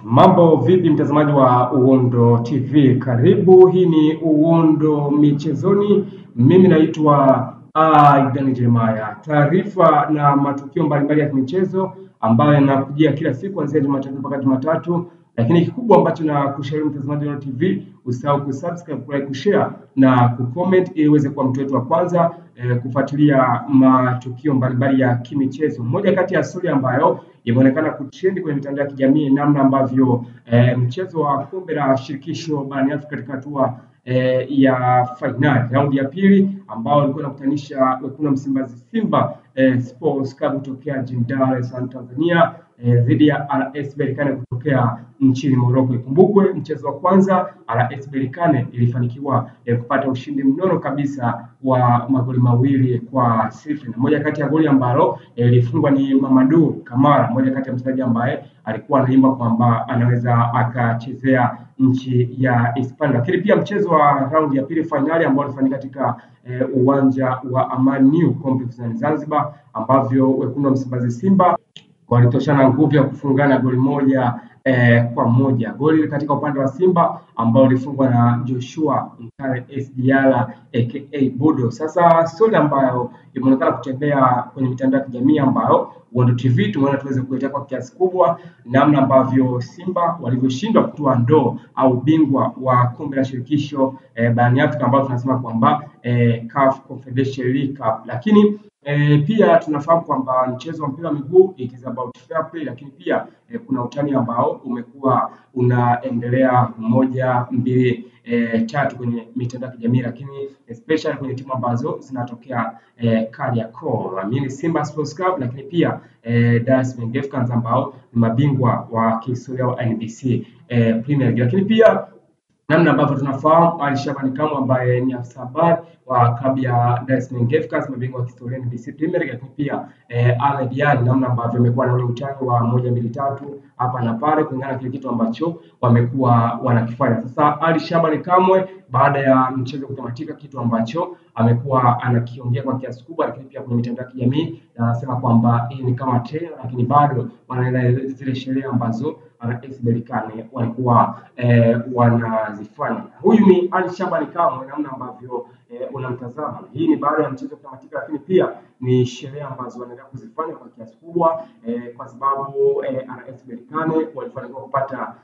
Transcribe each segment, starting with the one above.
Mambo vipi mtazamaji wa Uhondo TV? Karibu, hii ni Uhondo Michezoni. Mimi naitwa Aidan Jeremiah. Taarifa na matukio mbalimbali ya michezo ambayo yanakujia kila siku kuanzia Jumatatu mpaka Jumatatu. Lakini kikubwa ambacho na kushauri mtazamaji wa Uhondo TV, usahau kusubscribe, kulike, kushare na kucomment ili uweze kuwa mtu wetu wa kwanza kufuatilia matukio mbalimbali ya kimichezo. Moja kati ya story ambayo imeonekana kutrend kwenye mitandao ya kijamii namna ambavyo mchezo wa kombe la shirikisho barani Afrika katika hatua ya finali raundi ya pili ambao ulikuwa unakutanisha wekundu wa Msimbazi Simba Sports Club kutokea jijini Dar es Salaam Tanzania dhidi ya RS Berkane kutokea nchini Morocco. Ikumbukwe mchezo wa kwanza RS Berkane ilifanikiwa kupata ushindi mnono kabisa wa magoli 2-0. Na moja kati ya goli ambalo ilifungwa ni Mamadou Kamara, moja kati ya mchezaji ambaye alikuwa anaimba kwamba anaweza akachezea nchi ya Hispania. Lakini pia mchezo wa raundi ya pili finali ambao ulifanyika katika uwanja wa Amani New Complex Zanzibar, ambavyo wekundu wa Msimbazi Simba walitoshana nguvu ya kufungana goli 1-1. Goli katika upande wa Simba ambao ulifungwa na Joshua Mkale SDR aka Bodo. Sasa story ambayo imeonekana kutembea kwenye mitandao ya kijamii ambayo Uhondo TV tumeona tuweze kuletea kwa kiasi kubwa namna ambavyo Simba walivyoshindwa kutoa ndoo au bingwa wa kombe la shirikisho barani Afrika ambao tunasema kwamba CAF Confederation League Cup. Lakini pia tunafahamu kwamba mchezo wa mpira wa miguu it is about fair play, lakini pia kuna utani ambao umekuwa unaendelea 1, 2, 3 kwenye mitandao ya kijamii, lakini especially kwenye timu ambazo zinatokea Kariakoo, Simba Sports Club, lakini pia Dar es Salaam Africans ambao ni mabingwa wa kihistoria wa NBC Premier League. Lakini pia namna ambavyo tunafahamu Ali Shabani Kamwe ambaye ni afisa habari wa klabu ya Dar es Salaam Africans mabingwa wa kihistoria NBC Premier League, lakini pia Ahmed Ally, namna ambavyo amekuwa na ule utani wa 1, 2, 3 hapa na pale kulingana na kile kitu ambacho wamekuwa wanakifanya. Sasa Ali Shabani Kamwe baada ya mchezo kutamatika, kitu ambacho amekuwa anakiongea kwa kiasi kubwa, lakini pia kwenye mitandao ya kijamii anasema kwamba hii ni kama tena, lakini bado wanaendelea zile sherehe ambazo RS Berkane walikuwa wanazifanya. Huyu ni Ali Shabani Kamwe, namna ambavyo unamtazama. Hii ni baada ya mchezo kutamatika, lakini pia ni sherehe ambazo wanaendelea kuzifanya kwa kiasi kubwa kwa sababu RS Berkane walifanikiwa kupata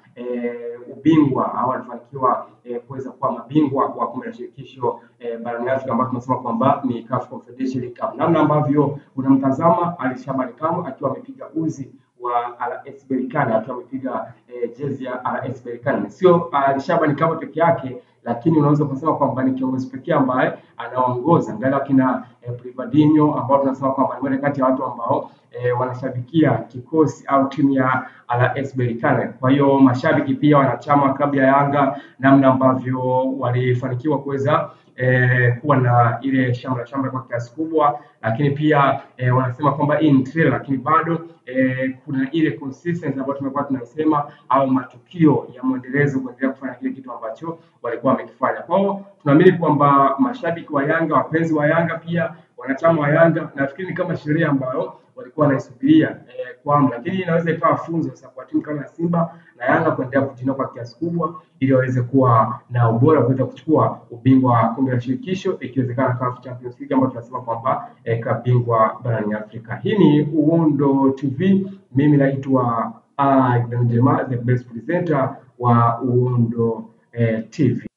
ubingwa au walifanikiwa kuweza kuwa mabingwa wa kombe la shirikisho barani Afrika ambao tunasema kwamba ni CAF Confederation League Cup. Namna ambavyo unamtazama Ali Shabani Kamwe akiwa amepiga uzi wa RS Berkane, akiwa amepiga jezi ya RS Berkane. Sio Ali Shabani Kamwe peke yake, lakini unaweza kusema kwamba ni kiongozi pekee ambaye anaongoza ngala kina Privadinho ambao tunasema kwamba ni moja kati ya watu ambao wanashabikia kikosi au timu ya RS Berkane. Kwa hiyo mashabiki pia wanachama klabu ya Yanga, namna ambavyo walifanikiwa kuweza kuwa na ile shamra kwa kiasi kubwa, lakini pia wanasema kwamba hii ni trailer, lakini bado kuna ile consistency ambayo tumekuwa tunasema au matukio ya muendelezo kuendelea kufanya kile kitu ambacho walikuwa wamekifanya. Kwa hiyo tunaamini kwamba mashabiki wa Yanga, wapenzi wa Yanga, pia wanachama wa Yanga, nafikiri ni kama sherehe ambayo walikuwa wanaisubiria kwamba, lakini inaweza ikawa funzo sasa kwa timu kama Simba na Yanga kuendelea kutinua kwa kiasi kubwa ili waweze kuwa na ubora kuweza kuchukua ubingwa wa kombe la shirikisho, ikiwezekana CAF Champions League ambayo tunasema kwamba klabu bingwa barani Afrika. Hii ni Uhondo TV. Mimi naitwa Aidan Jeremiah, the best presenter wa Uhondo TV.